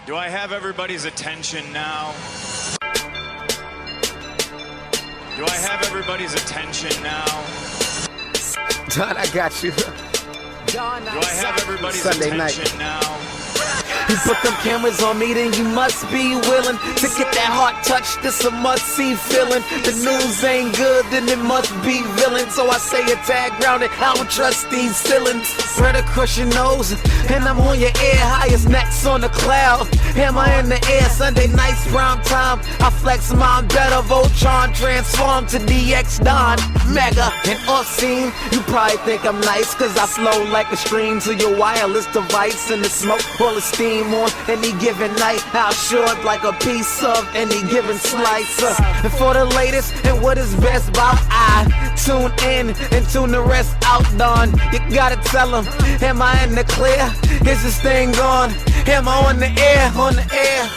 Do I have everybody's attention now? Do I have everybody's attention now? Don, I got you. Don, do I have everybody's Sunday attention night. now? You put them cameras on me, then you must be willing to get that heart touch. This a must-see feeling. The news ain't good, then it must be villain. So I say a tag grounded, I don't trust these ceilings. Spread across your nose, and I'm on your ear. Highest necks on the cloud, hammer in the air. Sunday nights, prime time. I flex mine better. Voltron transform to DX Don. Mega and off-scene. You probably think I'm nice, cause I flow like a stream to your wireless device. And the smoke full of steam on any given night. I'll short like a piece of any given slice. And for the latest and what is best about, I tune in and tune the rest out, Don. You gotta tell them, am I in the clear? Is this thing on? Am I on the air? On the air?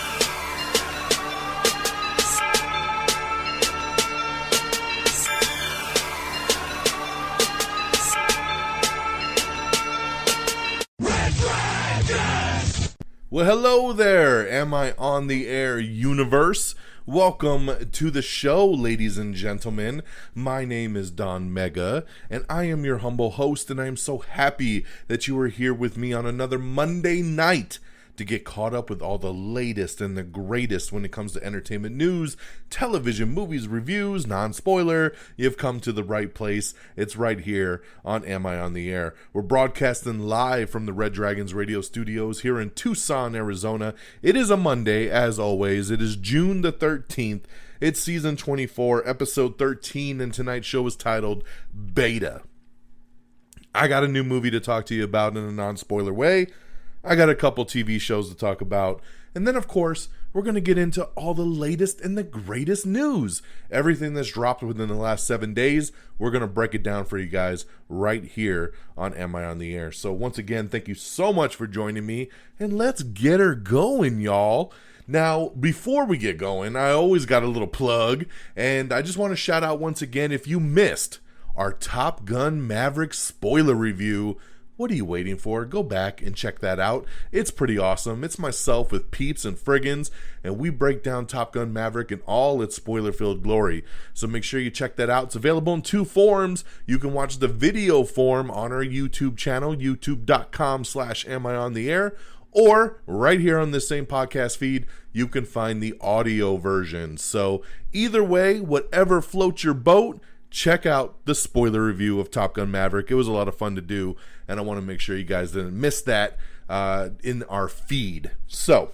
Well, hello there, Am I on the Air universe? Welcome to the show, ladies and gentlemen. My name is Don Mega, and I am your humble host, and I am so happy that you are here with me on another Monday night to get caught up with all the latest and the greatest when it comes to entertainment news, television, movies, reviews, non-spoiler. You've come to the right place. It's right here on Am I on the Air. We're broadcasting live from the Red Dragons radio studios here in Tucson, Arizona. It is a Monday, as always. It is June the 13th. It's season 24, episode 13, and tonight's show is titled Beta. I got a new movie to talk to you about in a non-spoiler way. I got a couple TV shows to talk about. And then, of course, we're going to get into all the latest and the greatest news. Everything that's dropped within the last 7 days, we're going to break it down for you guys right here on Am I on the Air. So once again, thank you so much for joining me. And let's get her going, y'all. Now, before we get going, I always got a little plug. And I just want to shout out once again, if you missed our Top Gun Maverick spoiler review, what are you waiting for? Go back and check that out. It's pretty awesome. It's myself with Peeps and Friggins, and we break down Top Gun Maverick in all its spoiler-filled glory. So make sure you check that out. It's available in two forms. You can watch the video form on our YouTube channel, youtube.com/amiontheair, or right here on this same podcast feed, you can find the audio version. So either way, whatever floats your boat, check out the spoiler review of Top Gun Maverick. It was a lot of fun to do, and I want to make sure you guys didn't miss that in our feed. So,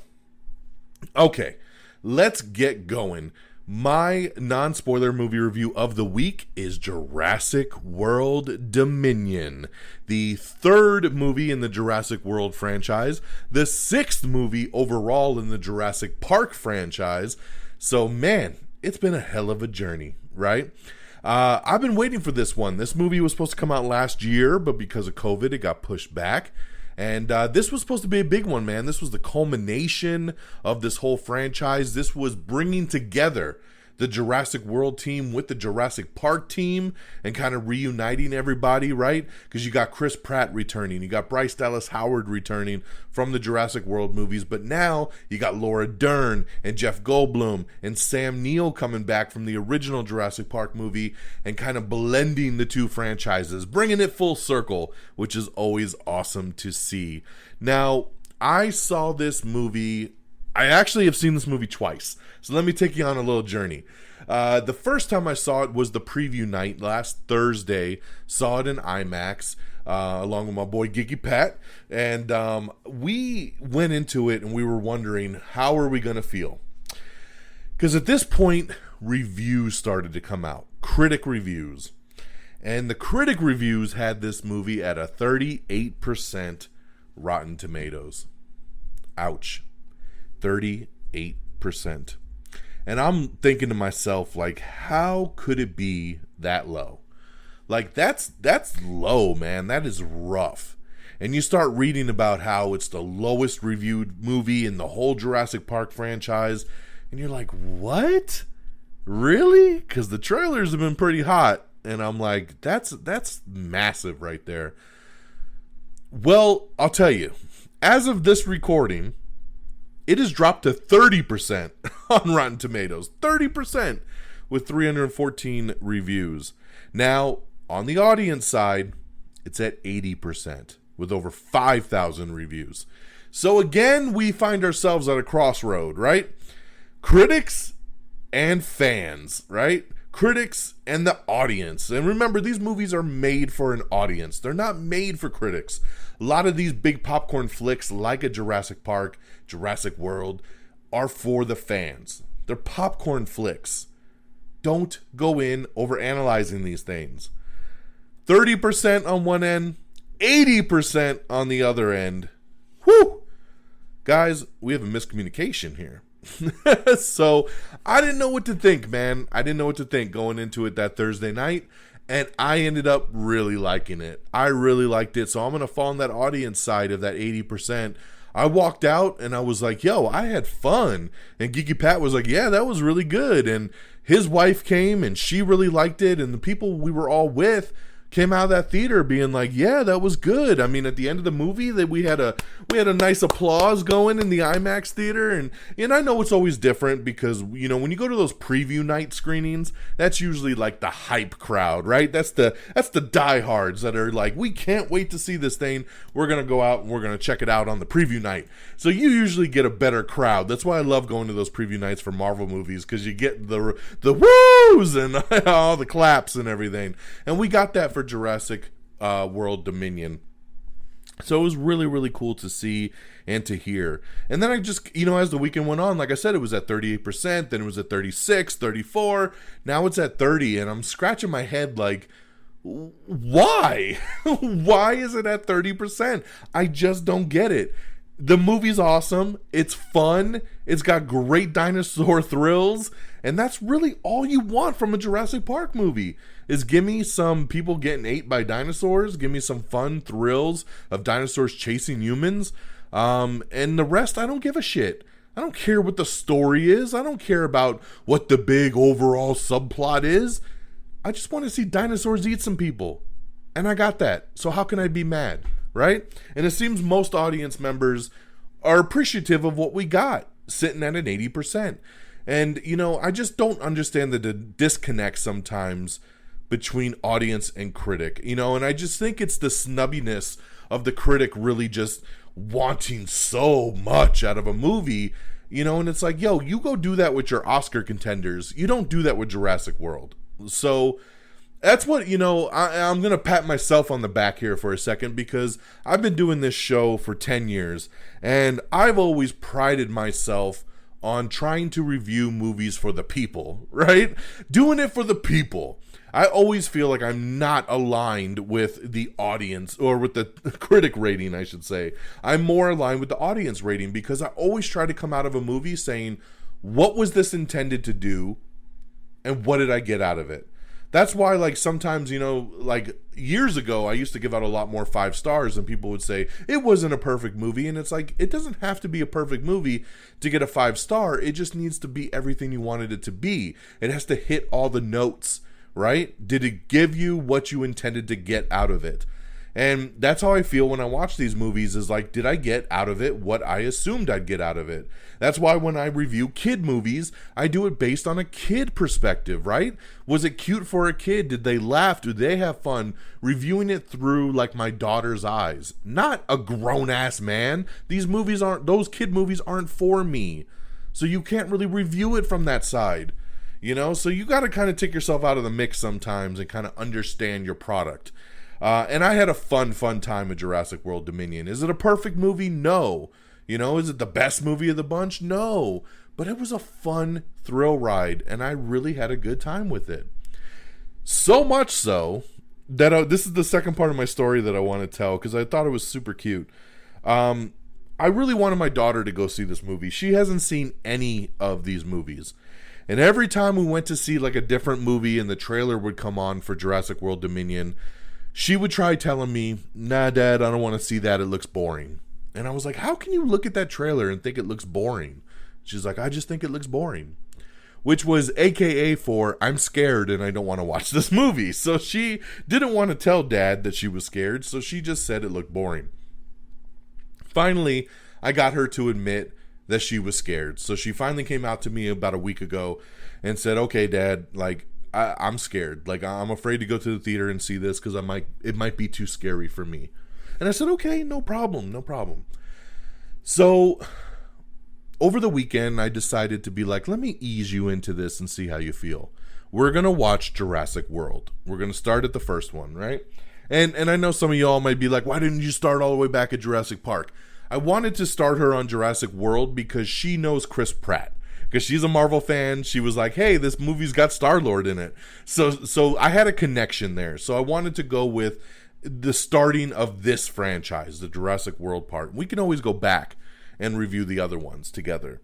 okay, let's get going. My non-spoiler movie review of the week is Jurassic World Dominion, the third movie in the Jurassic World franchise, the sixth movie overall in the Jurassic Park franchise. So, man, it's been a hell of a journey, right? I've been waiting for this one. This movie was supposed to come out last year, but because of COVID, it got pushed back. And this was supposed to be a big one, man. This was the culmination of this whole franchise. This was bringing together the Jurassic World team with the Jurassic Park team and kind of reuniting everybody, right? Because you got Chris Pratt returning. You got Bryce Dallas Howard returning from the Jurassic World movies. But now you got Laura Dern and Jeff Goldblum and Sam Neill coming back from the original Jurassic Park movie and kind of blending the two franchises, bringing it full circle, which is always awesome to see. Now, I saw this movie. I actually have seen this movie twice. So let me take you on a little journey. The first time I saw it was the preview night last Thursday. Saw it in IMAX along with my boy Geeky Pat. And we went into it and we were wondering, how are we going to feel? Because at this point, reviews started to come out. Critic reviews. And the critic reviews had this movie at a 38% Rotten Tomatoes. Ouch. 38%. And I'm thinking to myself, like, how could it be that low? Like, that's low, man. That is rough. And you start reading about how it's the lowest reviewed movie in the whole Jurassic Park franchise. And you're like, what? Really? Because the trailers have been pretty hot. And I'm like, that's massive right there. Well, I'll tell you, as of this recording, it has dropped to 30% on Rotten Tomatoes. 30% with 314 reviews. Now, on the audience side, it's at 80% with over 5,000 reviews. So again, we find ourselves at a crossroad, right? Critics and fans, right? Critics and the audience. And remember, these movies are made for an audience. They're not made for critics. A lot of these big popcorn flicks like a Jurassic Park, Jurassic World, are for the fans. They're popcorn flicks. Don't go in overanalyzing these things. 30% on one end, 80% on the other end. Whew! Guys, we have a miscommunication here. So, I didn't know what to think, man. I didn't know what to think going into it that Thursday night, and I ended up really liking it. I really liked it, so I'm going to fall on that audience side of that 80%. I walked out, and I was like, yo, I had fun. And Geeky Pat was like, yeah, that was really good. And his wife came, and she really liked it, and the people we were all with came out of that theater being like, yeah, that was good. I mean, at the end of the movie, that we had a nice applause going in the IMAX theater, and I know it's always different because, you know, when you go to those preview night screenings, that's usually like the hype crowd, right? That's the diehards that are like, we can't wait to see this thing. We're gonna go out and we're gonna check it out on the preview night. So you usually get a better crowd. That's why I love going to those preview nights for Marvel movies, because you get the woos and all the claps and everything. And we got that for Jurassic World Dominion. So it was really, really cool to see and to hear. And then I just, as the weekend went on, like I said, it was at 38%, then it was at 36, 34, now it's at 30, and I'm scratching my head like, why? Why is it at 30%? I just don't get it. The movie's awesome. It's fun. It's got great dinosaur thrills. And that's really all you want from a Jurassic Park movie, is give me some people getting ate by dinosaurs. Give me some fun thrills of dinosaurs chasing humans. And the rest, I don't give a shit. I don't care what the story is. I don't care about what the big overall subplot is. I just want to see dinosaurs eat some people. And I got that. So how can I be mad? Right? And it seems most audience members are appreciative of what we got, sitting at an 80%. And, I just don't understand the disconnect sometimes between audience and critic, and I just think it's the snubbiness of the critic really just wanting so much out of a movie, and it's like, yo, you go do that with your Oscar contenders. You don't do that with Jurassic World. So that's what, I'm going to pat myself on the back here for a second, because I've been doing this show for 10 years, and I've always prided myself on trying to review movies for the people, right? Doing it for the people. I always feel like I'm not aligned with the audience, or with the critic rating, I should say. I'm more aligned with the audience rating, because I always try to come out of a movie saying, what was this intended to do, and what did I get out of it? That's why, like, sometimes, like years ago, I used to give out a lot more 5 stars, and people would say it wasn't a perfect movie. And it's like, it doesn't have to be a perfect movie to get a 5 star. It just needs to be everything you wanted it to be. It has to hit all the notes, right? Did it give you what you intended to get out of it? And that's how I feel when I watch these movies, is like, did I get out of it what I assumed I'd get out of it? That's why when I review kid movies, I do it based on a kid perspective, right? Was it cute for a kid? Did they laugh? Did they have fun? Reviewing it through, like, my daughter's eyes, not a grown-ass man. Those kid movies aren't for me. So you can't really review it from that side, So you got to kind of take yourself out of the mix sometimes and kind of understand your product. And I had a fun time with Jurassic World Dominion. Is it a perfect movie? No. Is it the best movie of the bunch? No. But it was a fun thrill ride, and I really had a good time with it. So much so that this is the second part of my story that I want to tell, because I thought it was super cute. I really wanted my daughter to go see this movie. She hasn't seen any of these movies. And every time we went to see, like, a different movie and the trailer would come on for Jurassic World Dominion, she would try telling me, nah, Dad, I don't want to see that. It looks boring. And I was like, how can you look at that trailer and think it looks boring? She's like, I just think it looks boring. Which was AKA for, I'm scared and I don't want to watch this movie. So she didn't want to tell Dad that she was scared, so she just said it looked boring. Finally, I got her to admit that she was scared. So she finally came out to me about a week ago and said, okay, Dad, like, I'm scared. Like, I'm afraid to go to the theater and see this because it might be too scary for me. And I said, okay, no problem. So over the weekend, I decided to be like, let me ease you into this and see how you feel. We're going to watch Jurassic World. We're going to start at the first one, right? And I know some of y'all might be like, why didn't you start all the way back at Jurassic Park? I wanted to start her on Jurassic World because she knows Chris Pratt. Because she's a Marvel fan. She was like, hey, this movie's got Star-Lord in it. So I had a connection there. So I wanted to go with the starting of this franchise, the Jurassic World part. We can always go back and review the other ones together.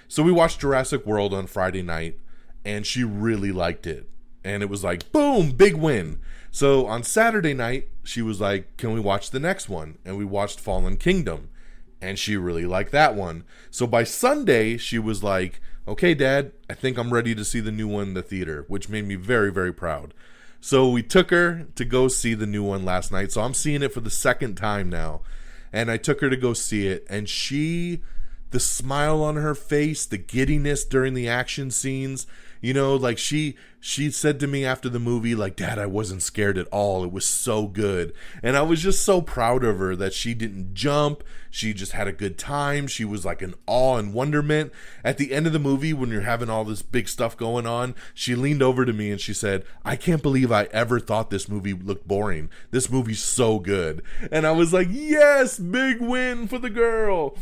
So we watched Jurassic World on Friday night, and she really liked it. And it was like, boom, big win. So on Saturday night, she was like, can we watch the next one? And we watched Fallen Kingdom. And she really liked that one. So by Sunday, she was like, okay, Dad, I think I'm ready to see the new one in the theater, which made me very, very proud. So we took her to go see the new one last night. So I'm seeing it for the second time now. And I took her to go see it. And the smile on her face, the giddiness during the action scenes, you know, like she said to me after the movie, like, Dad, I wasn't scared at all. It was so good. And I was just so proud of her that she didn't jump. She just had a good time. She was like in awe and wonderment. At the end of the movie, when you're having all this big stuff going on, she leaned over to me and she said, I can't believe I ever thought this movie looked boring. This movie's so good. And I was like, yes, big win for the girl.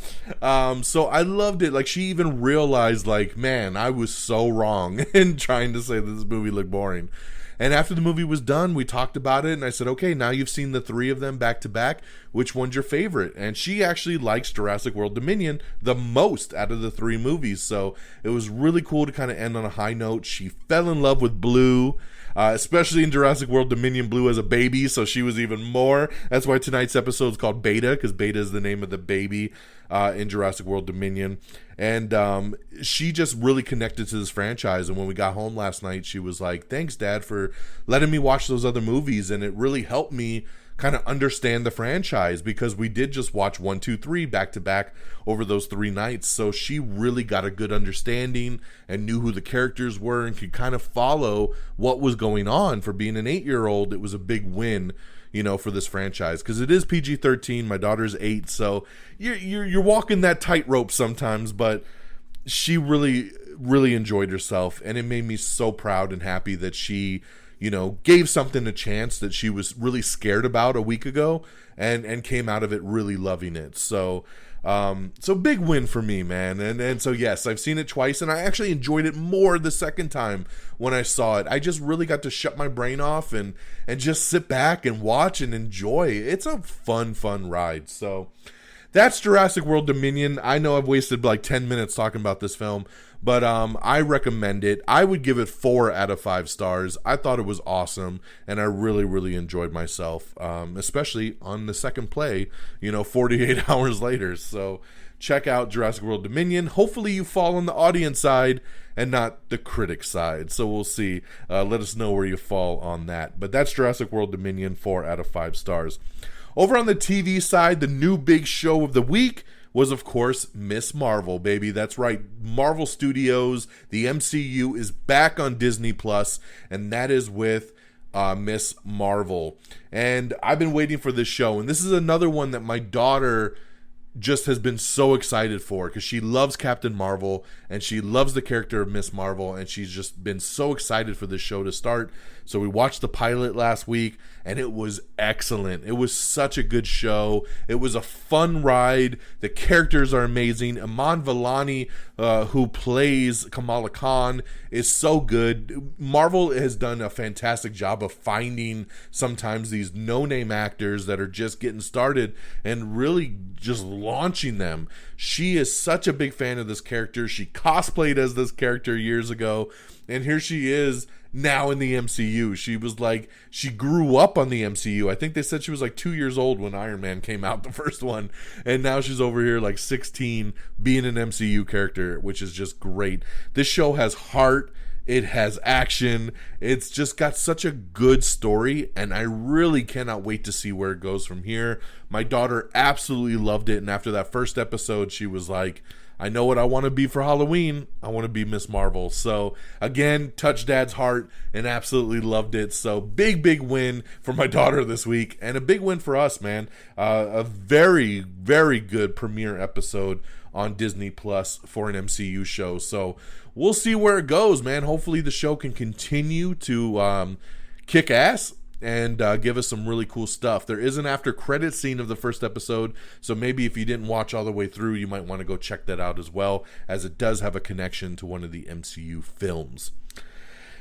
So I loved it. Like, she even realized, like, man, I was so wrong in trying to say that this movie looked boring. And after the movie was done, we talked about it, and I said, okay, now you've seen the three of them back to back. Which one's your favorite? And she actually likes Jurassic World Dominion the most out of the three movies. So it was really cool to kind of end on a high note. She fell in love with Blue, especially in Jurassic World Dominion. Blue as a baby, so she was even more. That's why tonight's episode is called Beta, because Beta is the name of the baby in Jurassic World Dominion. And she just really connected to this franchise. And when we got home last night, she was like, thanks, Dad, for letting me watch those other movies. And it really helped me kind of understand the franchise, because we did just watch 1, 2, 3 back to back over those 3 nights. So she really got a good understanding and knew who the characters were and could kind of follow what was going on. For being an 8-year-old, it was a big win, you know, for this franchise, because it is PG-13. My daughter's 8, so you're walking that tightrope sometimes. But she really, really enjoyed herself, and it made me so proud and happy that she, you know, gave something a chance that she was really scared about a week ago, and came out of it really loving it. So big win for me, man. And so, yes, I've seen it twice, and I actually enjoyed it more the second time when I saw it. I just really got to shut my brain off and just sit back and watch and enjoy. It's a fun ride. So that's Jurassic World Dominion. I know I've wasted like 10 minutes talking about this film, but I recommend it. I would give it 4 out of 5 stars. I thought it was awesome, and I really, really enjoyed myself, especially on the second play, 48 hours later. So check out Jurassic World Dominion. Hopefully you fall on the audience side and not the critic side. So we'll see. Let us know where you fall on that. But that's Jurassic World Dominion, 4 out of 5 stars. Over on the TV side, the new big show of the week was, of course, Miss Marvel, baby. That's right. Marvel Studios, the MCU, is back on Disney Plus, and that is with Miss Marvel. And I've been waiting for this show, and this is another one that my daughter just has been so excited for, because she loves Captain Marvel and she loves the character of Miss Marvel, and she's just been so excited for this show to start. So we watched the pilot last week, and it was excellent. It was such a good show. It was a fun ride. The characters are amazing. Iman Vellani, who plays Kamala Khan, is so good. Marvel has done a fantastic job of finding sometimes these no-name actors that are just getting started and really just launching them. She is such a big fan of this character. She cosplayed as this character years ago, and here she is now in the MCU. She was like, she grew up on the MCU. I think they said she was like 2 years old when Iron Man came out, the first one, and now she's over here like 16 being an MCU character, which is just great. This show has heart. It has action. It's just got such a good story, and I really cannot wait to see where it goes from here. My daughter absolutely loved it, and after that first episode, she was like, I know what I want to be for Halloween. I want to be Miss Marvel. So again, touched Dad's heart and absolutely loved it. So big win for my daughter this week, and a big win for us, man. A very, very good premiere episode on Disney Plus for an MCU show. So we'll see where it goes, man. Hopefully the show can continue to kick ass and give us some really cool stuff. There is an after credit scene of the first episode, so maybe if you didn't watch all the way through, you might want to go check that out as well, as it does have a connection to one of the MCU films.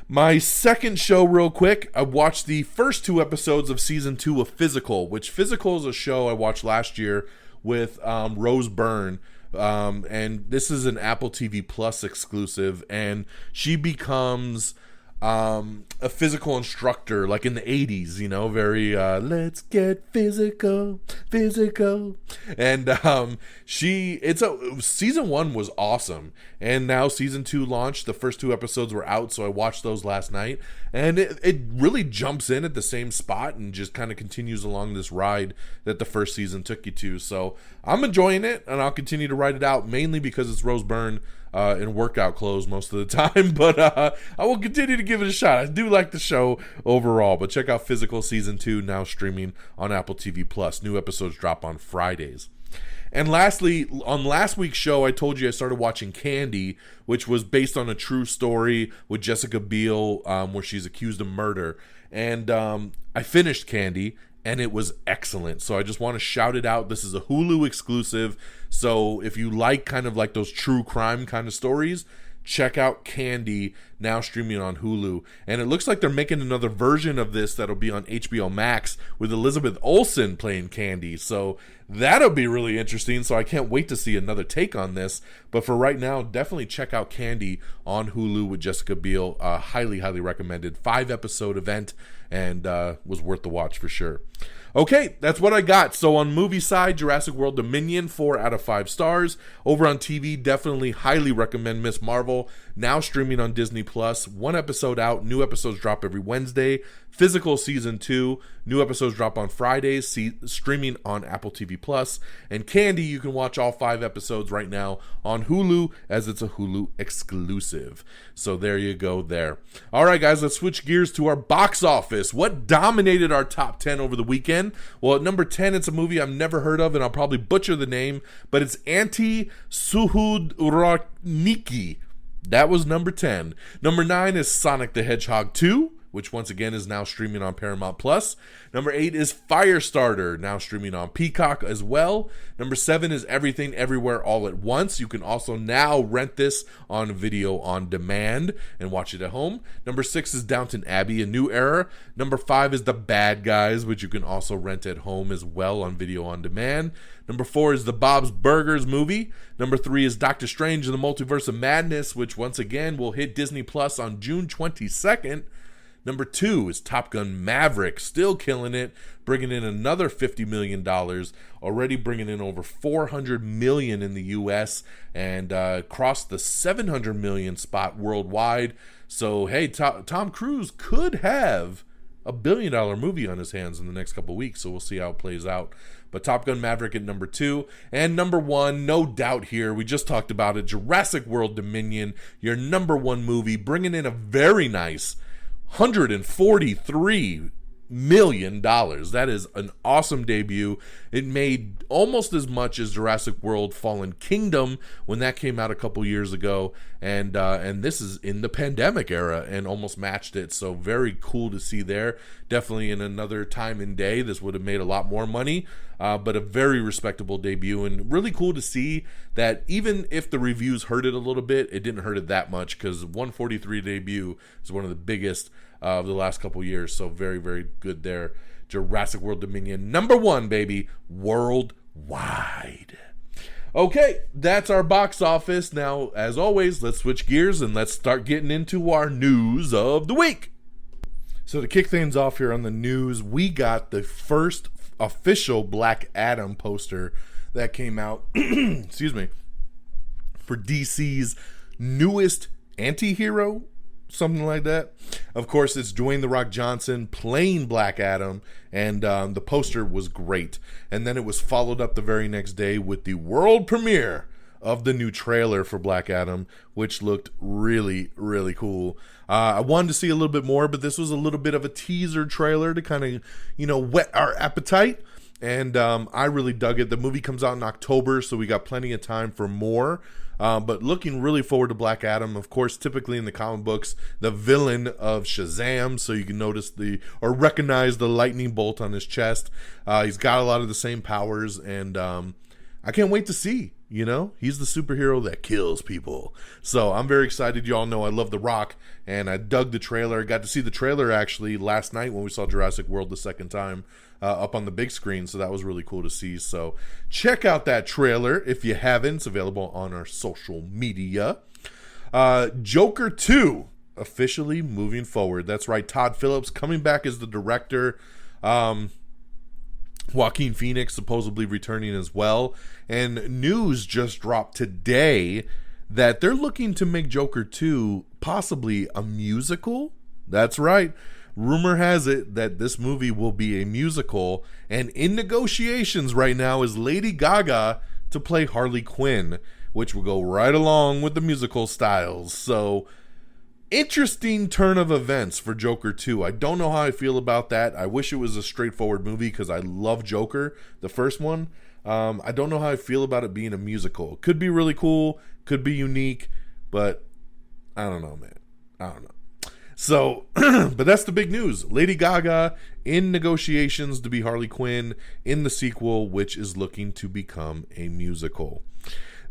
My second show, real quick, I watched the first 2 episodes of season 2 of Physical, which Physical is a show I watched last year with Rose Byrne. And this is an Apple TV Plus exclusive, and she becomes a physical instructor, like in the 80s, you know, very let's get physical. And season 1 was awesome, and now season 2 launched. The first 2 episodes were out, so I watched those last night, and it really jumps in at the same spot and just kind of continues along this ride that the first season took you to. So I'm enjoying it, and I'll continue to ride it out, mainly because it's Rose Byrne in workout clothes most of the time, but I will continue to give it a shot. I do like the show overall, but check out Physical season 2, now streaming on Apple TV Plus. New episodes drop on Fridays. And lastly, on last week's show, I told you I started watching Candy, which was based on a true story with Jessica Biel, where she's accused of murder. And I finished Candy, and it was excellent. So I just want to shout it out. This is a Hulu exclusive. So if you like kind of like those true crime kind of stories, check out Candy, now streaming on Hulu. And it looks like they're making another version of this that'll be on HBO Max with Elizabeth Olsen playing Candy. So that'll be really interesting. So I can't wait to see another take on this. But for right now, definitely check out Candy on Hulu with Jessica Biel. Highly recommended. 5-episode event, and was worth the watch for sure. Okay, that's what I got. So on movie side, Jurassic World Dominion, 4 out of 5 stars. Over on TV, definitely highly recommend Miss Marvel, now streaming on Disney Plus. 1 episode out, new episodes drop every Wednesday. Physical season 2, new episodes drop on Fridays, streaming on Apple TV Plus. And Candy, you can watch all 5 episodes right now on Hulu, as it's a Hulu exclusive. So there you go there. All right, guys, let's switch gears to our box office. What dominated our top 10 over the weekend? Well, at number 10, it's a movie I've never heard of, and I'll probably butcher the name, but it's Anti-Suhudratniki. That was number 10. Number 9 is Sonic the Hedgehog 2, which once again is now streaming on Paramount Plus. Number 8 is Firestarter, now streaming on Peacock as well. Number 7 is Everything Everywhere All at Once. You can also now rent this on video on demand and watch it at home. Number 6 is Downton Abbey, A New Era. Number 5 is The Bad Guys, which you can also rent at home as well on video on demand. Number 4 is the Bob's Burgers movie. Number 3 is Doctor Strange and the Multiverse of Madness, which once again will hit Disney Plus on June 22nd. Number 2 is Top Gun Maverick, still killing it, bringing in another $50 million, already bringing in over $400 million in the U.S. and crossed the $700 million spot worldwide. So, hey, Tom Cruise could have a $1 billion movie on his hands in the next couple weeks, so we'll see how it plays out. But Top Gun Maverick at number 2. And number 1, no doubt here, we just talked about it, Jurassic World Dominion, your number 1 movie, bringing in a very nice $143 million. That is an awesome debut. It made almost as much as Jurassic World Fallen Kingdom when that came out a couple years ago, and this is in the pandemic era and almost matched it. So very cool to see there. Definitely in another time and day, this would have made a lot more money, but a very respectable debut, and really cool to see that even if the reviews hurt it a little bit, it didn't hurt it that much, because 143 debut is one of the biggest of the last couple years. So very, very good there. Jurassic World Dominion, number 1, baby, worldwide. Okay, that's our box office. Now, as always, let's switch gears and let's start getting into our news of the week. So to kick things off here on the news, we got the first official Black Adam poster that came out, excuse me, for DC's newest anti-hero, something like that. Of course, it's Dwayne "The Rock" Johnson playing Black Adam, and the poster was great. And then it was followed up the very next day with the world premiere of the new trailer for Black Adam, which looked really, really cool. I wanted to see a little bit more, but this was a little bit of a teaser trailer to kind of, whet our appetite. And I really dug it. The movie comes out in October, so we got plenty of time for more. But looking really forward to Black Adam. Of course, typically in the comic books, the villain of Shazam, so you can notice or recognize the lightning bolt on his chest. He's got a lot of the same powers, and I can't wait to see. He's the superhero that kills people. So I'm very excited. You all know I love The Rock, and I dug the trailer. I got to see the trailer actually last night when we saw Jurassic World the second time up on the big screen, so that was really cool to see. So check out that trailer if you haven't. It's available on our social media. Joker 2 officially moving forward. That's right, Todd Phillips coming back as the director. Joaquin Phoenix supposedly returning as well. And news just dropped today that they're looking to make Joker 2 possibly a musical. That's right. Rumor has it that this movie will be a musical. And in negotiations right now is Lady Gaga to play Harley Quinn, which will go right along with the musical styles. So interesting turn of events for Joker 2. I don't know how I feel about that. I wish it was a straightforward movie because I love Joker, the first one. I don't know how I feel about it being a musical. Could be really cool, could be unique, but I don't know, man. I don't know. So, but that's the big news. Lady Gaga in negotiations to be Harley Quinn in the sequel, which is looking to become a musical.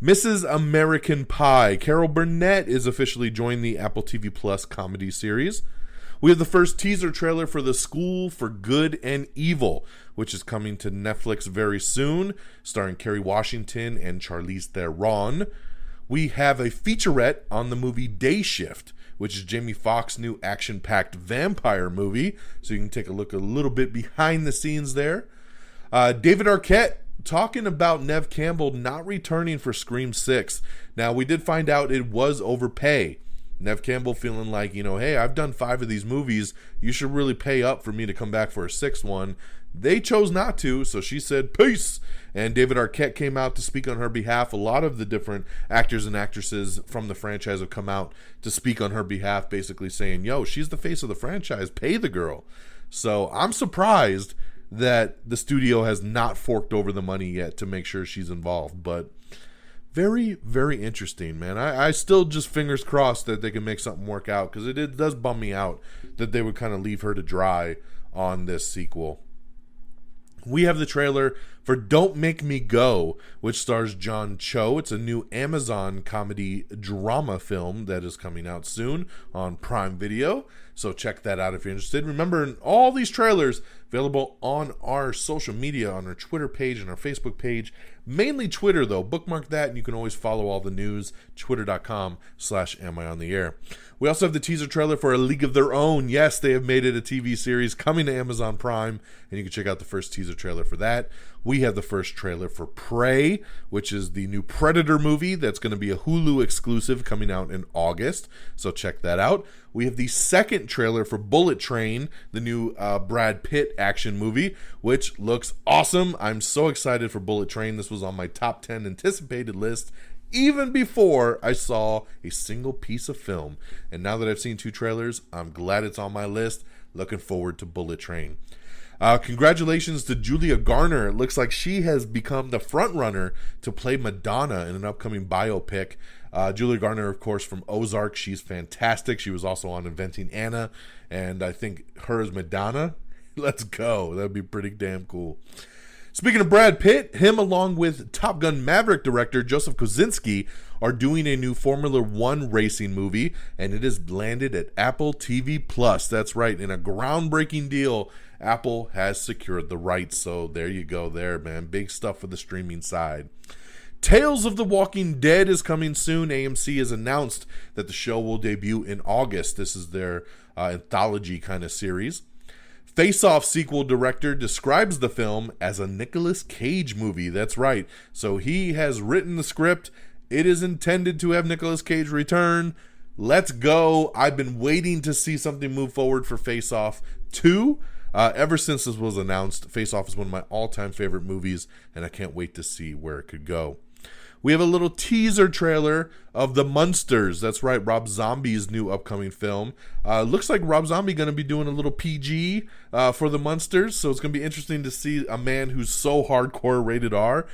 Mrs. American Pie. Carol Burnett is officially joined the Apple TV Plus comedy series. We have the first teaser trailer for The School for Good and Evil, which is coming to Netflix very soon, starring Kerry Washington and Charlize Theron. We have a featurette on the movie Day Shift, which is Jamie Foxx's new action-packed vampire movie, so you can take a look a little bit behind the scenes there. David Arquette talking about Neve Campbell not returning for Scream 6. Now, we did find out it was overpay. Neve Campbell feeling like, hey, I've done 5 of these movies. You should really pay up for me to come back for a 6th one. They chose not to, so she said, peace. And David Arquette came out to speak on her behalf. A lot of the different actors and actresses from the franchise have come out to speak on her behalf, basically saying, yo, she's the face of the franchise. Pay the girl. So I'm surprised that the studio has not forked over the money yet to make sure she's involved. But very, very interesting, man. I still just fingers crossed that they can make something work out, because it does bum me out that they would kind of leave her to dry on this sequel. We have the trailer for Don't Make Me Go, which stars John Cho. It's a new Amazon comedy drama film that is coming out soon on Prime Video. So check that out if you're interested. Remember, all these trailers available on our social media, on our Twitter page and our Facebook page. Mainly Twitter, though. Bookmark that, and you can always follow all the news. Twitter.com/amiontheair. We also have the teaser trailer for A League of Their Own. Yes, they have made it a TV series coming to Amazon Prime, and you can check out the first teaser trailer for that. We have the first trailer for Prey, which is the new Predator movie that's going to be a Hulu exclusive coming out in August, so check that out. We have the second trailer for Bullet Train, the new Brad Pitt action movie, which looks awesome. I'm so excited for Bullet Train. This was on my top 10 anticipated list even before I saw a single piece of film. And now that I've seen 2 trailers, I'm glad it's on my list. Looking forward to Bullet Train. Congratulations to Julia Garner. It looks like she has become the front runner to play Madonna in an upcoming biopic. Julia Garner, of course, from Ozark. She's fantastic. She was also on Inventing Anna, and I think her as Madonna. Let's go. That'd be pretty damn cool. Speaking of Brad Pitt, him along with Top Gun Maverick director Joseph Kosinski are doing a new Formula One racing movie, and it has landed at Apple TV Plus. That's right, in a groundbreaking deal, Apple has secured the rights. So there you go there, man. Big stuff for the streaming side. Tales of the Walking Dead is coming soon. AMC has announced that the show will debut in August. This is their anthology kind of series. Face Off sequel director describes the film as a Nicolas Cage movie. That's right. So he has written the script. It is intended to have Nicolas Cage return. Let's go. I've been waiting to see something move forward for Face Off 2. Ever since this was announced, Face Off is one of my all-time favorite movies, and I can't wait to see where it could go. We have a little teaser trailer of The Munsters. That's right, Rob Zombie's new upcoming film. Looks like Rob Zombie going to be doing a little PG for The Munsters, so it's going to be interesting to see a man who's so hardcore rated R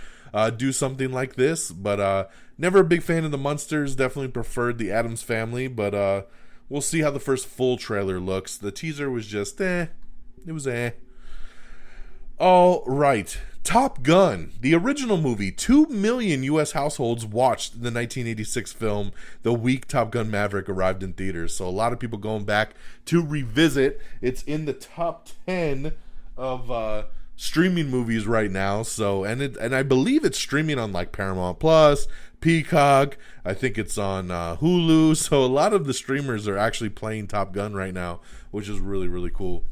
do something like this. But never a big fan of The Munsters. Definitely preferred The Addams Family, but we'll see how the first full trailer looks. The teaser was just It was All right. Top Gun, the original movie. 2 million U.S. households watched the 1986 film the week Top Gun Maverick arrived in theaters. So a lot of people going back to revisit. It's in the top 10 of streaming movies right now. So and I believe it's streaming on like Paramount Plus, Peacock. I think it's on Hulu. So a lot of the streamers are actually playing Top Gun right now, which is really, really cool.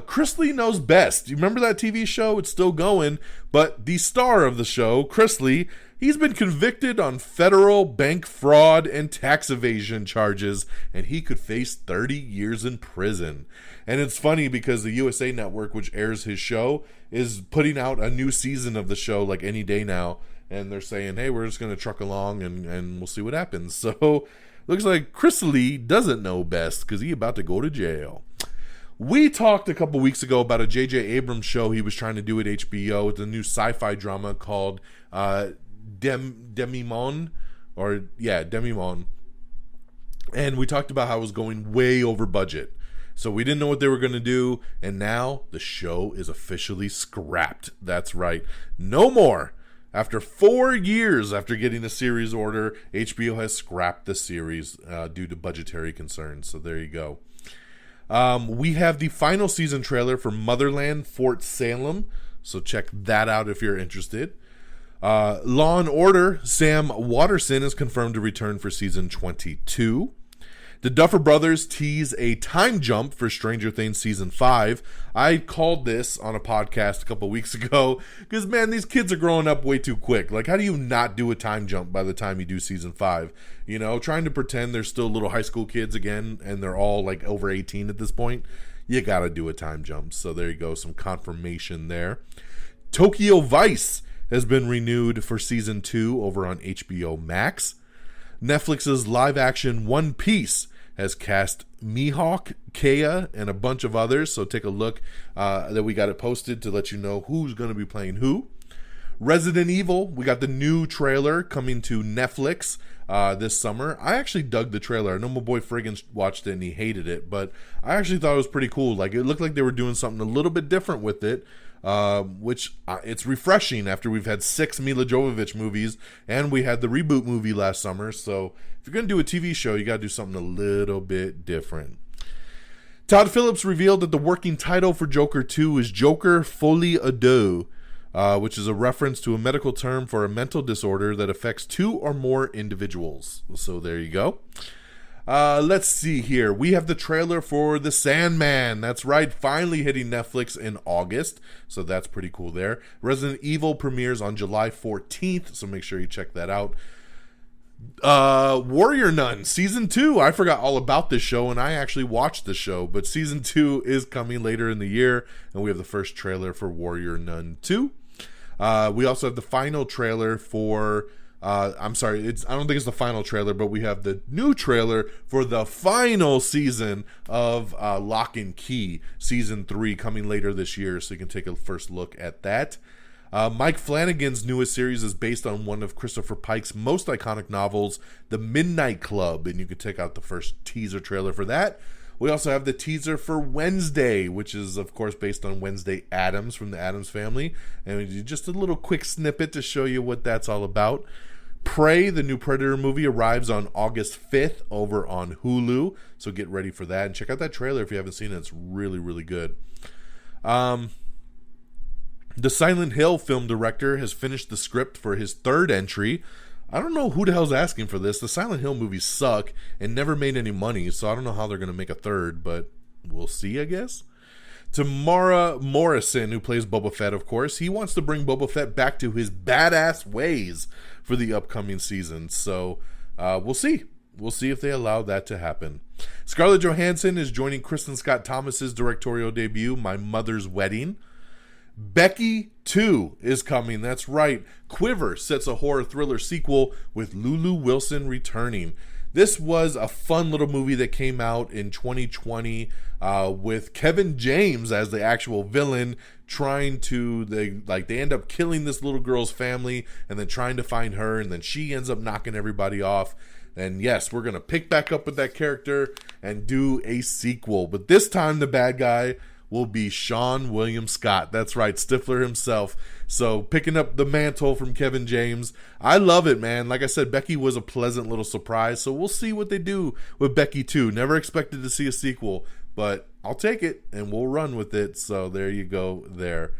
Chris Lee Knows Best. You remember that TV show? It's still going, but the star of the show, Chris Lee, he's been convicted on federal bank fraud and tax evasion charges, and he could face 30 years in prison. And it's funny because the USA Network, which airs his show, is putting out a new season of the show like any day now, and they're saying, hey, we're just going to truck along and we'll see what happens. So looks like Chris Lee doesn't know best because he's about to go to jail. We talked a couple weeks ago about a J.J. Abrams show he was trying to do at HBO. It's a new sci-fi drama called Demi-Monde. And we talked about how it was going way over budget. So we didn't know what they were going to do. And now the show is officially scrapped. That's right. No more. After 4 years after getting the series order, HBO has scrapped the series due to budgetary concerns. So there you go. We have the final season trailer for Motherland Fort Salem, so check that out if you're interested. Law and Order, Sam Waterston is confirmed to return for season 22. The Duffer Brothers tease a time jump for Stranger Things season 5. I called this on a podcast a couple weeks ago because, man, these kids are growing up way too quick. Like, how do you not do a time jump by the time you do season 5? You know, trying to pretend they're still little high school kids again and they're all like over 18 at this point. You got to do a time jump. So there you go, some confirmation there. Tokyo Vice has been renewed for season 2 over on HBO Max. Netflix's live-action One Piece has cast Mihawk, Kea, and a bunch of others. So take a look that we got it posted to let you know who's going to be playing who. Resident Evil, we got the new trailer coming to Netflix this summer. I actually dug the trailer. I know my boy Friggin watched it and he hated it, but I actually thought it was pretty cool. Like, it looked like they were doing something a little bit different with it. Which it's refreshing after we've had 6 Mila Jovovich movies and we had the reboot movie last summer. So if you're going to do a TV show, you got to do something a little bit different. Todd Phillips revealed that the working title for Joker 2 is Joker Folie à Deux, which is a reference to a medical term for a mental disorder that affects 2 or more individuals. So there you go. Let's see here. We have the trailer for The Sandman. That's right, finally hitting Netflix in August. So that's pretty cool there. Resident Evil premieres on July 14th, so make sure you check that out. Warrior Nun season 2. I forgot all about this show, and I actually watched the show, but season 2 is coming later in the year, and we have the first trailer for Warrior Nun 2. We also have the final trailer for I don't think it's the final trailer, but we have the new trailer for the final season of Lock and Key, season 3, coming later this year, so you can take a first look at that. Mike Flanagan's newest series is based on one of Christopher Pike's most iconic novels, The Midnight Club, and you can check out the first teaser trailer for that. We also have the teaser for Wednesday, which is, of course, based on Wednesday Addams from the Addams Family, and just a little quick snippet to show you what that's all about. Prey, the new Predator movie, arrives on August 5th over on Hulu, so get ready for that. And check out that trailer if you haven't seen it. It's really, really good. The Silent Hill film director has finished the script for his third entry. I don't know who the hell's asking for this. The Silent Hill movies suck and never made any money, so I don't know how they're going to make a third, but we'll see, I guess. Tamara Morrison, who plays Boba Fett, of course, he wants to bring Boba Fett back to his badass ways for the upcoming season. So we'll see. We'll see if they allow that to happen. Scarlett Johansson is joining Kristen Scott Thomas's directorial debut, My Mother's Wedding. Becky 2 is coming. That's right. Quiver sets a horror thriller sequel with Lulu Wilson returning. This was a fun little movie that came out in 2020 with Kevin James as the actual villain, they end up killing this little girl's family and then trying to find her, and then she ends up knocking everybody off. And yes, we're going to pick back up with that character and do a sequel. But this time the bad guy will be Sean William Scott. That's right, Stifler himself. So picking up the mantle from Kevin James. I love it, man. Like I said, Becky was a pleasant little surprise. So we'll see what they do with Becky 2. Never expected to see a sequel, but I'll take it and we'll run with it. So there you go there.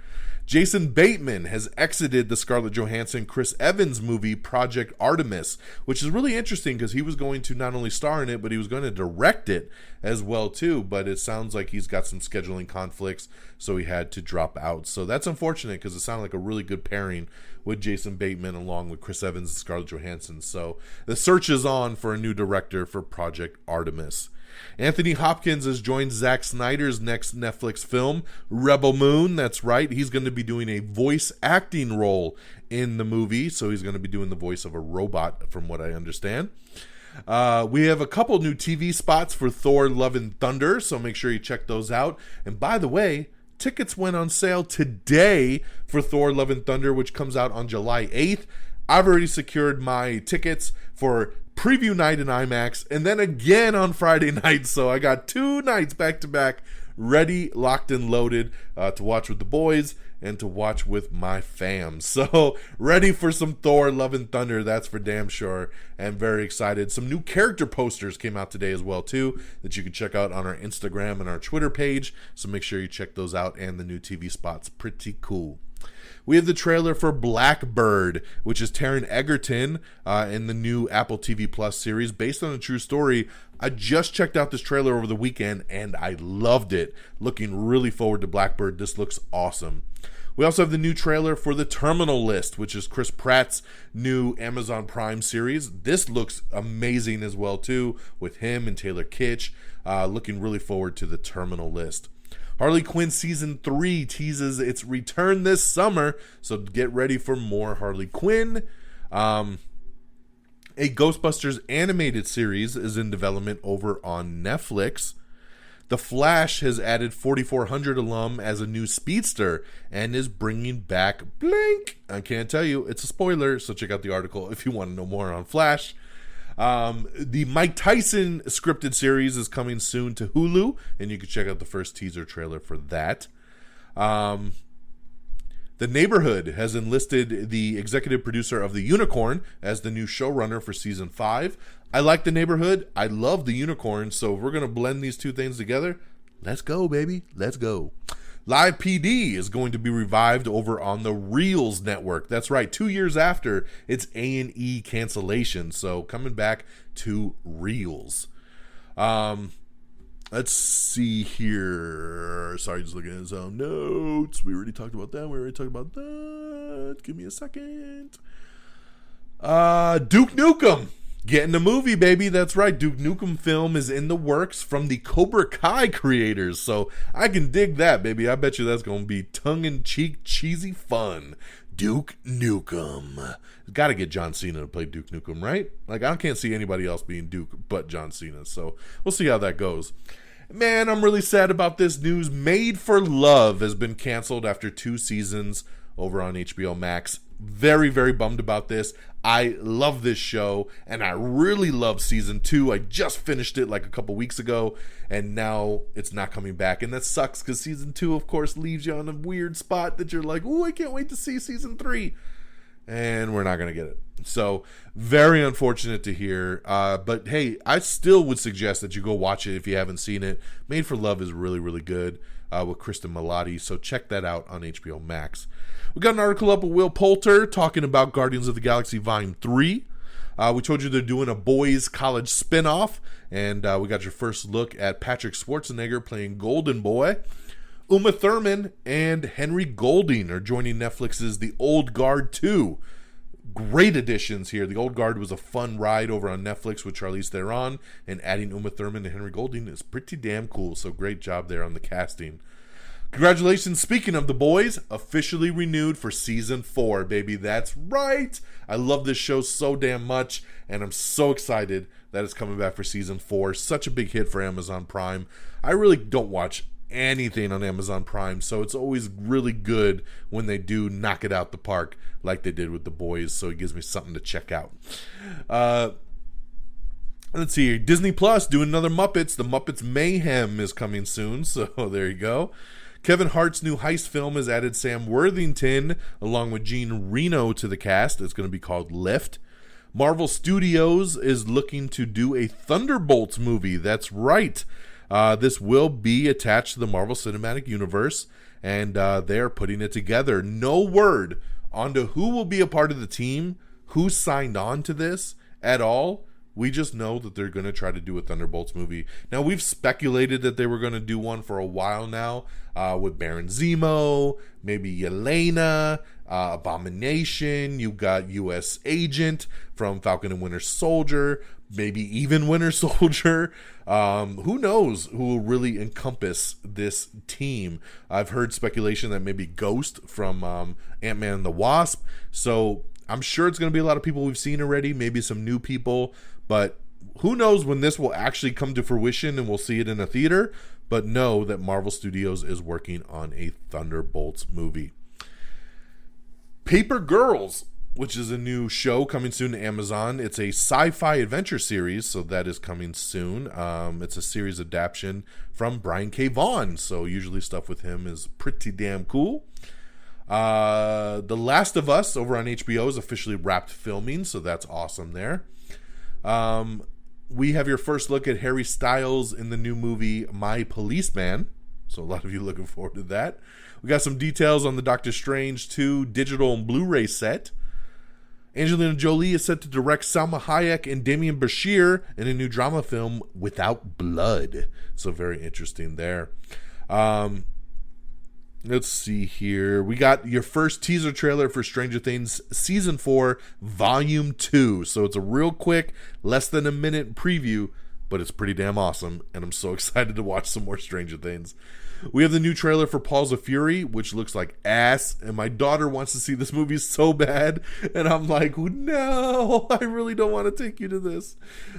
Jason Bateman has exited the Scarlett Johansson, Chris Evans movie Project Artemis, which is really interesting because he was going to not only star in it, but he was going to direct it as well too. But it sounds like he's got some scheduling conflicts, so he had to drop out. So that's unfortunate because it sounded like a really good pairing with Jason Bateman along with Chris Evans and Scarlett Johansson. So the search is on for a new director for Project Artemis. Anthony Hopkins has joined Zack Snyder's next Netflix film, Rebel Moon. That's right. He's going to be doing a voice acting role in the movie. So he's going to be doing the voice of a robot, from what I understand. We have a couple new TV spots for Thor Love and Thunder, so make sure you check those out. And by the way, tickets went on sale today for Thor Love and Thunder, which comes out on July 8th. I've already secured my tickets for preview night in IMAX and then again on Friday night. So I got 2 nights back to back ready, locked and loaded to watch with the boys and to watch with my fam. So ready for some Thor Love and Thunder, that's for damn sure. And very excited. Some new character posters came out today as well too that you can check out on our Instagram and our Twitter page. So make sure you check those out, and the new TV spots, pretty cool. We have the trailer for Blackbird, which is Taron Egerton in the new Apple TV Plus series based on a true story. I just checked out this trailer over the weekend and I loved it. Looking really forward to Blackbird. This looks awesome. We also have the new trailer for The Terminal List, which is Chris Pratt's new Amazon Prime series. This looks amazing as well too, with him and Taylor Kitsch. Looking really forward to The Terminal List. Harley Quinn Season 3 teases its return this summer, so get ready for more Harley Quinn. A Ghostbusters animated series is in development over on Netflix. The Flash has added 4400 alum as a new speedster and is bringing back blank. I can't tell you, it's a spoiler, so check out the article if you want to know more on Flash. The Mike Tyson scripted series is coming soon to Hulu, and you can check out the first teaser trailer for that. The Neighborhood has enlisted the executive producer of The Unicorn as the new showrunner for season 5. I like The Neighborhood. I love The Unicorn, so if we're going to blend these two things together, let's go, baby. Let's go. Live PD is going to be revived over on the Reels network. That's right, 2 years after its A&E cancellation. So coming back to Reels. Let's see here. Sorry, just looking at his own notes. We already talked about that. Give me a second. Duke Nukem. Getting a movie, baby. That's right. Duke Nukem film is in the works from the Cobra Kai creators. So I can dig that, baby. I bet you that's going to be tongue-in-cheek, cheesy fun. Duke Nukem. Got to get John Cena to play Duke Nukem, right? Like, I can't see anybody else being Duke but John Cena. So we'll see how that goes. Man, I'm really sad about this news. Made for Love has been canceled after 2 seasons over on HBO Max. Very, very bummed about this. I love this show, and I really love season 2. I just finished it like a couple weeks ago, and now it's not coming back. And that sucks because season 2, of course, leaves you on a weird spot that you're like, oh, I can't wait to see season 3. And we're not going to get it. So, very unfortunate to hear. But hey, I still would suggest that you go watch it if you haven't seen it. Made for Love is really, really good with Kristen Milotti. So, check that out on HBO Max. We got an article up with Will Poulter talking about Guardians of the Galaxy Volume 3. We told you they're doing a boys' college spinoff. And we got your first look at Patrick Schwarzenegger playing Golden Boy. Uma Thurman and Henry Golding are joining Netflix's The Old Guard 2. Great additions here. The Old Guard was a fun ride over on Netflix with Charlize Theron, and adding Uma Thurman and Henry Golding is pretty damn cool. So great job there on the casting. Congratulations, speaking of The Boys, officially renewed for season 4, baby. That's right. I love this show so damn much, and I'm so excited that it's coming back for season 4. Such a big hit for Amazon Prime. I really don't watch anything on Amazon Prime, so it's always really good when they do knock it out the park like they did with The Boys, so it gives me something to check out. Let's see here. Disney Plus doing another Muppets. The Muppets Mayhem is coming soon, so there you go. Kevin Hart's new heist film has added Sam Worthington along with Jean Reno to the cast. It's going to be called Lift. Marvel Studios is looking to do a Thunderbolts movie. That's right. This will be attached to the Marvel Cinematic Universe, and they're putting it together. No word on to who will be a part of the team, who signed on to this at all. We just know that they're going to try to do a Thunderbolts movie. Now, we've speculated that they were going to do one for a while now with Baron Zemo, maybe Yelena, Abomination. You've got U.S. Agent from Falcon and Winter Soldier, maybe even Winter Soldier. Who knows who will really encompass this team? I've heard speculation that maybe Ghost from Ant-Man and the Wasp. So I'm sure it's going to be a lot of people we've seen already, maybe some new people. But who knows when this will actually come to fruition and we'll see it in a theater. But know that Marvel Studios is working on a Thunderbolts movie. Paper Girls, which is a new show coming soon to Amazon. It's a sci-fi adventure series, so that is coming soon. It's a series adaptation from Brian K. Vaughan, so usually stuff with him is pretty damn cool. The Last of Us over on HBO is officially wrapped filming, so that's awesome there. We have your first look at Harry Styles in the new movie My Policeman, so a lot of you looking forward to that. We got some details on the Doctor Strange 2 digital and Blu-ray set. Angelina Jolie is set to direct Salma Hayek and Damian Bashir in a new drama film Without Blood, so very interesting there. Let's see here. We got your first teaser trailer for Stranger Things Season 4, Volume 2. So it's a real quick, less than a minute preview, but it's pretty damn awesome, and I'm so excited to watch some more Stranger Things. We have the new trailer for Paws of Fury, which looks like ass, and my daughter wants to see this movie so bad, and I'm like, no, I really don't want to take you to this.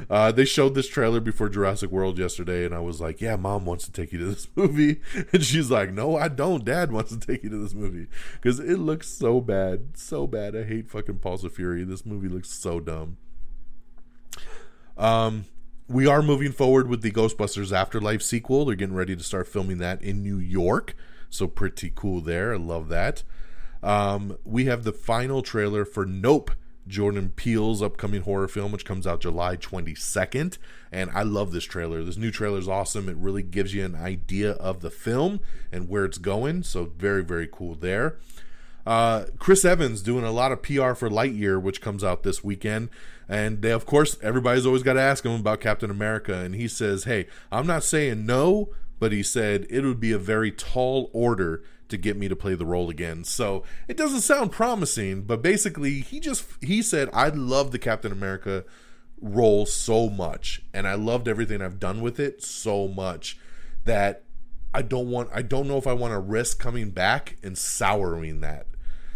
They showed this trailer before Jurassic World yesterday, and I was like, yeah, Mom wants to take you to this movie, and she's like, no, I don't. Dad wants to take you to this movie, because it looks so bad, so bad. I hate fucking Paws of Fury. This movie looks so dumb. We are moving forward with the Ghostbusters Afterlife sequel. They're getting ready to start filming that in New York. So pretty cool there. I love that. We have the final trailer for Nope, Jordan Peele's upcoming horror film, which comes out July 22nd. And I love this trailer. This new trailer is awesome. It really gives you an idea of the film and where it's going. So very, very cool there. Chris Evans doing a lot of PR for Lightyear, which comes out this weekend. And they, of course, everybody's always got to ask him about Captain America. And he says, hey, I'm not saying no, but he said it would be a very tall order to get me to play the role again. So it doesn't sound promising, but basically he said, I love the Captain America role so much. And I loved everything I've done with it so much that I don't know if I want to risk coming back and souring that.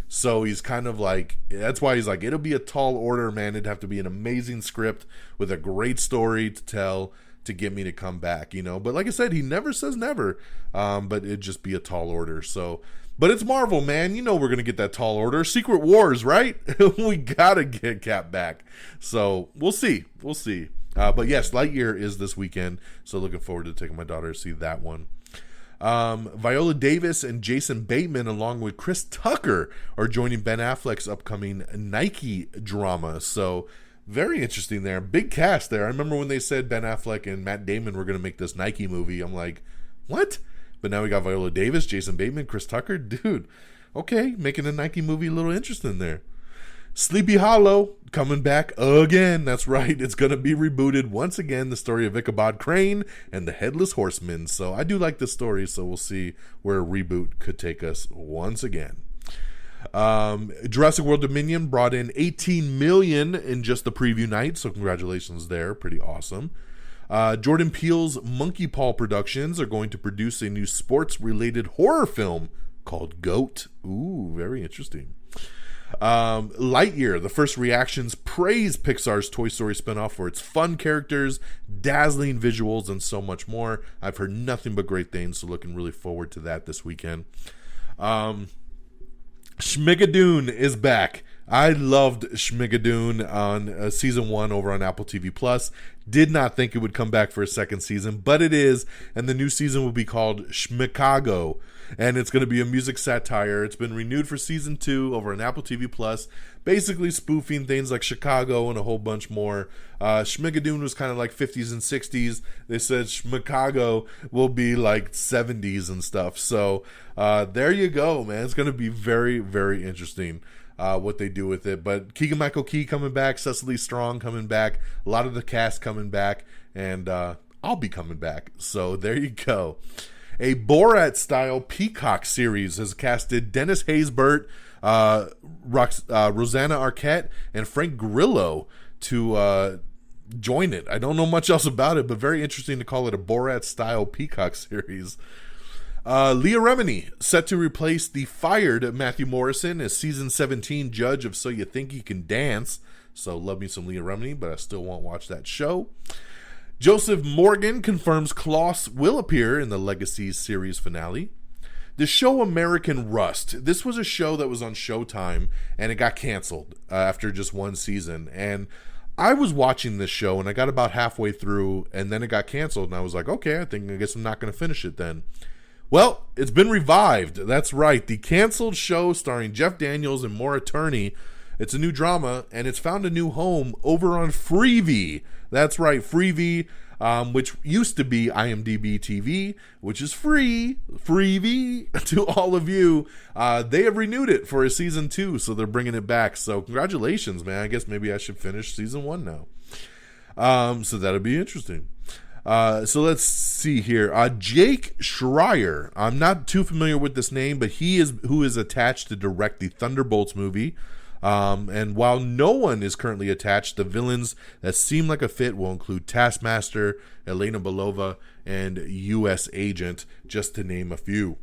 So he's kind of like, that's why he's like, it'll be a tall order, man. It'd have to be an amazing script with a great story to tell to get me to come back, you know. But like I said, he never says never, but it'd just be a tall order. So, but it's Marvel, man. You know we're going to get that tall order. Secret Wars, right? We got to get Cap back. So we'll see. We'll see. But yes, Lightyear is this weekend. So looking forward to taking my daughter to see that one. Viola Davis and Jason Bateman along with Chris Tucker are joining Ben Affleck's upcoming Nike drama, so very interesting there. Big cast there. I remember when they said Ben Affleck and Matt Damon were going to make this Nike movie, I'm like, what? But now we got Viola Davis, Jason Bateman, Chris Tucker. Dude, okay, making a Nike movie a little interesting there. Sleepy Hollow coming back again. That's right. It's going to be rebooted once again. The story of Ichabod Crane and the Headless Horseman. So I do like this story. So we'll see where a reboot could take us once again. Jurassic World Dominion brought in $18 million in just the preview night. So congratulations there. Pretty awesome. Jordan Peele's Monkey Paw Productions are going to produce a new sports-related horror film called Goat. Ooh, very interesting. Lightyear, the First Reactions, praise Pixar's Toy Story spinoff for its fun characters, dazzling visuals, and so much more. I've heard nothing but great things, so looking really forward to that this weekend. Schmigadoon is back. I loved Schmigadoon on season 1 over on Apple TV Plus. Did not think it would come back for a second season, but it is, and the new season will be called Schmicago, and it's going to be a music satire. It's been renewed for season 2 over on Apple TV Plus, basically spoofing things like Chicago and a whole bunch more. Schmigadoon was kind of like 50s and 60s. They said Schmicago will be like 70s and stuff. So there you go, man. It's going to be very, very interesting what they do with it. But Keegan-Michael Key coming back, Cecily Strong coming back, a lot of the cast coming back, and I'll be coming back. So there you go. A Borat-style Peacock series has casted Dennis Haysbert, Rosanna Arquette, and Frank Grillo to join it. I don't know much else about it, but very interesting to call it a Borat-style Peacock series. Leah Remini, set to replace the fired Matthew Morrison as season 17 judge of So You Think You Can Dance. So love me some Leah Remini, but I still won't watch that show. Joseph Morgan confirms Klaus will appear in the Legacy series finale. The show American Rust. This was a show that was on Showtime, and it got canceled after just one season. And I was watching this show, and I got about halfway through, and then it got canceled. And I was like, okay, I guess I'm not going to finish it then. Well, it's been revived. That's right. The canceled show starring Jeff Daniels and Maura Tierney. It's a new drama, and it's found a new home over on Freevee. That's right, Freevee, which used to be IMDb TV, which is Freevee to all of you. They have renewed it for a season 2, so they're bringing it back. So congratulations, man. I guess maybe I should finish season 1 now. So that'll be interesting. So let's see here. Jake Schreier. I'm not too familiar with this name, but he is who is attached to direct the Thunderbolts movie. And while no one is currently attached, the villains that seem like a fit will include Taskmaster, Elena Belova, and U.S. Agent, just to name a few.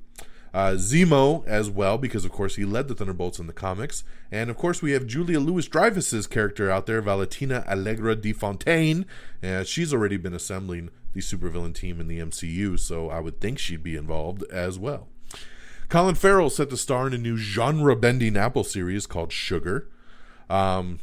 Zemo as well, because of course he led the Thunderbolts in the comics. And of course we have Julia Louis-Dreyfus's character out there, Valentina Allegra de Fontaine. And she's already been assembling the supervillain team in the MCU, so I would think she'd be involved as well. Colin Farrell set to star in a new genre-bending Apple series called Sugar. Let's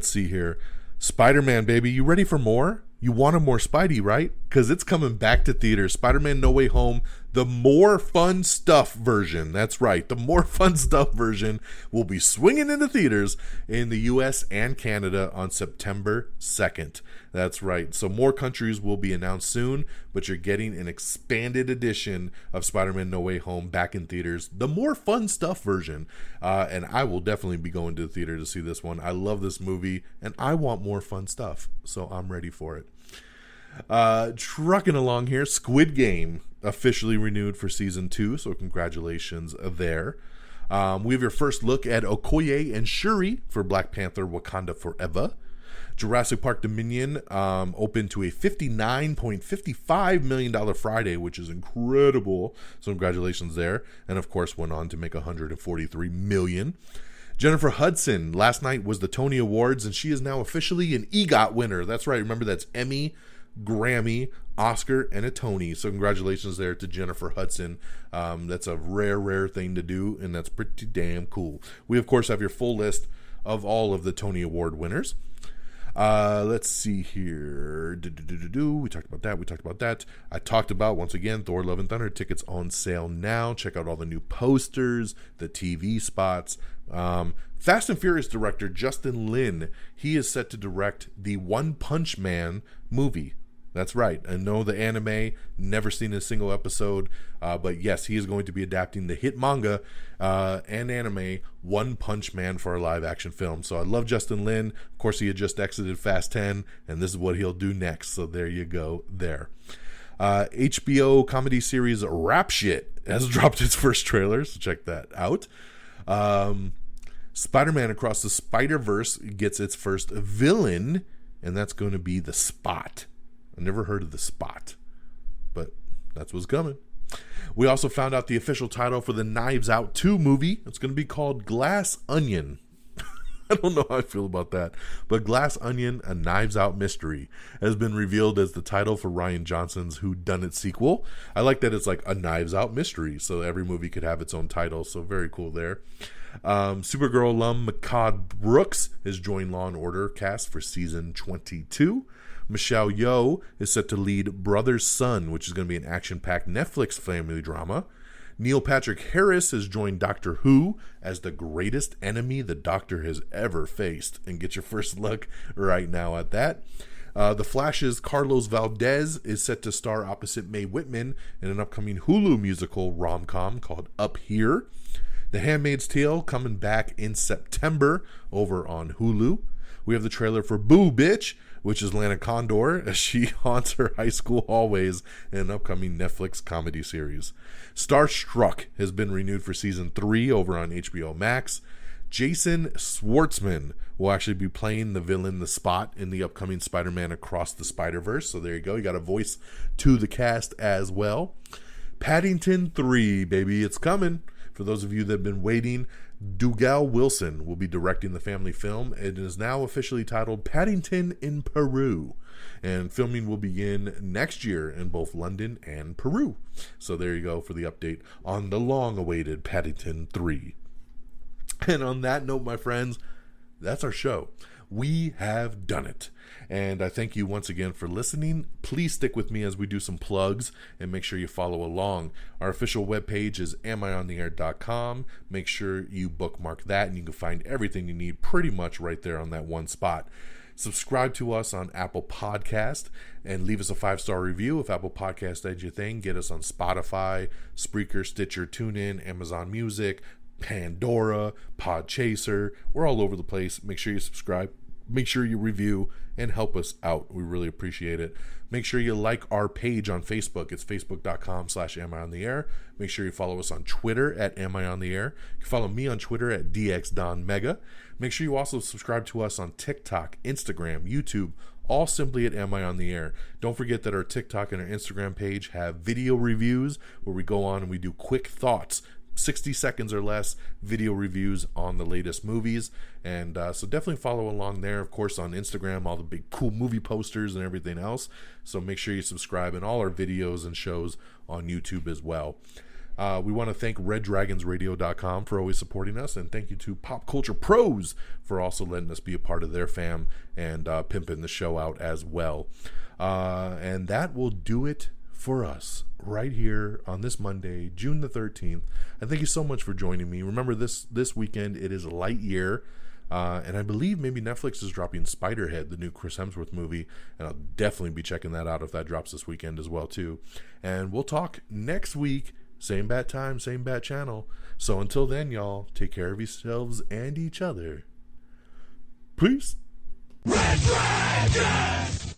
see here. Spider-Man, baby, you ready for more? You wanted more Spidey, right? Because it's coming back to theaters. Spider-Man No Way Home, the more fun stuff version. That's right. The more fun stuff version will be swinging into theaters in the U.S. and Canada on September 2nd. That's right. So more countries will be announced soon, but you're getting an expanded edition of Spider-Man No Way Home back in theaters. The more fun stuff version. And I will definitely be going to the theater to see this one. I love this movie, and I want more fun stuff. So I'm ready for it. Trucking along here, Squid Game officially renewed for season 2, so congratulations there. We have your first look at Okoye and Shuri for Black Panther Wakanda Forever. Jurassic Park Dominion opened to a $59.55 million Friday, which is incredible, so congratulations there. And of course went on to make $143 million. Jennifer Hudson, last night was the Tony Awards, and she is now officially an EGOT winner. That's right, remember that's Emmy, Grammy, Oscar, and a Tony. So congratulations there to Jennifer Hudson. That's a rare thing to do, and that's pretty damn cool. We, of course, have your full list of all of the Tony Award winners. Let's see here. We talked about that. I talked about, once again, Thor Love and Thunder tickets on sale now. Check out all the new posters, the TV spots. Fast and Furious director Justin Lin, he is set to direct the One Punch Man movie. That's right. I know the anime, never seen a single episode, but yes, he is going to be adapting the hit manga and anime One Punch Man for a live action film. So I love Justin Lin. Of course, he had just exited Fast 10, and this is what he'll do next. So there you go there. HBO comedy series Rap Shit has dropped its first trailer, so check that out. Spider-Man Across the Spider-Verse gets its first villain, and that's going to be the Spot. I never heard of The Spot, but that's what's coming. We also found out the official title for the Knives Out 2 movie. It's going to be called Glass Onion. I don't know how I feel about that, but Glass Onion, a Knives Out mystery, has been revealed as the title for Rian Johnson's Whodunit sequel. I like that it's like a Knives Out mystery, so every movie could have its own title, so very cool there. Supergirl alum Mehcad Brooks has joined Law & Order cast for season 22. Michelle Yeoh is set to lead Brother's Son, which is going to be an action-packed Netflix family drama. Neil Patrick Harris has joined Doctor Who as the greatest enemy the Doctor has ever faced. And get your first look right now at that. The Flash's Carlos Valdez is set to star opposite Mae Whitman in an upcoming Hulu musical rom-com called Up Here. The Handmaid's Tale coming back in September over on Hulu. We have the trailer for Boo Bitch, which is Lana Condor as she haunts her high school hallways in an upcoming Netflix comedy series. Starstruck has been renewed for season 3 over on HBO Max. Jason Schwartzman will actually be playing the villain The Spot in the upcoming Spider-Man Across the Spider-Verse. So there you go. You got a voice to the cast as well. Paddington 3, baby. It's coming. For those of you that have been waiting, Dougal Wilson will be directing the family film. It is now officially titled Paddington in Peru. And filming will begin next year in both London and Peru. So there you go for the update on the long-awaited Paddington 3. And on that note, my friends, that's our show. We have done it. And I thank you once again for listening. Please stick with me as we do some plugs and make sure you follow along. Our official webpage is amiontheair.com. Make sure you bookmark that and you can find everything you need pretty much right there on that one spot. Subscribe to us on Apple Podcast and leave us a 5-star review if Apple Podcast is your thing. Get us on Spotify, Spreaker, Stitcher, TuneIn, Amazon Music, Pandora, Podchaser. We're all over the place. Make sure you subscribe. Make sure you review and help us out. We really appreciate it. Make sure you like our page on Facebook. It's facebook.com/amiontheair. Make sure you follow us on Twitter at amiontheair. You can follow me on Twitter at dxdonmega. Make sure you also subscribe to us on TikTok, Instagram, YouTube, all simply at Am I on the Air. Don't forget that our TikTok and our Instagram page have video reviews where we go on and we do quick thoughts, 60 seconds or less video reviews on the latest movies. And so definitely follow along there. Of course, on Instagram, all the big cool movie posters and everything else. So make sure you subscribe, and all our videos and shows on YouTube as well. We want to thank RedDragonsRadio.com for always supporting us, and thank you to Pop Culture Pros for also letting us be a part of their fam and pimping the show out as well. And that will do it for us right here on this Monday, June the 13th. And thank you so much for joining me. Remember, this weekend it is Lightyear, and I believe maybe Netflix is dropping Spiderhead, the new Chris Hemsworth movie, and I'll definitely be checking that out if that drops this weekend as well too. And we'll talk next week, same bat time, same bat channel. So until then, y'all, take care of yourselves and each other. Peace. Red Dragons!